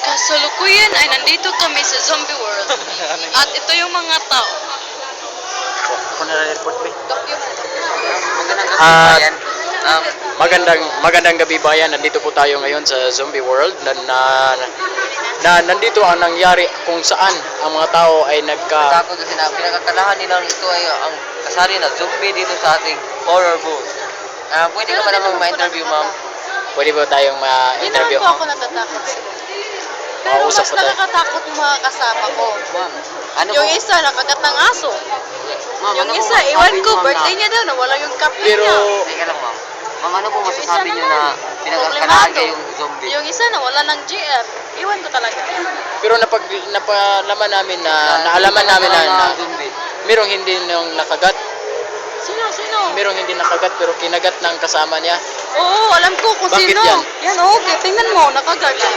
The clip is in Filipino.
Kasalukuyan ay nandito kami sa Zombie World. At ito yung mga tao. Ako na report ba? Magandang gabi Ah, bayan. Magandang gabi bayan. Nandito po tayo ngayon sa Zombie World na nandito ang nangyari kung saan ang mga tao ay Takot kasi na pinakakalahan nilang ito ay ang kasali na zombie dito sa ating horror booth. Pwede ka ba namang ma-interview, ma'am? Pwede ba tayong Hindi naman ma-interview? po ako natatakot sila. Pero Makausap mas po tayo. nakakatakot yung mga kasama ko. Ma'am, ano Yung po? isa, nakagat ng aso. Ma'am, Yung ano po isa, masasabi iwan niyo, ko, ma'am, birthday na- niya daw, nawala yung cup Pero niya. Teka lang, ma'am. Ma'am, ano po Yung isa masasabi niyo na naman, pinakakalahan problemado. kayong zombie? Yung isa, nawala ng GF. Iwan ko talaga. pero napalaman namin naalaman namin na zombie. merong hindi nung nakagat, Sino? merong hindi nakagat pero kinagat ng kasama niya. Oo, alam ko kung Bakit sino. yan? Yan, okay. Tingnan mo, nakagat siya.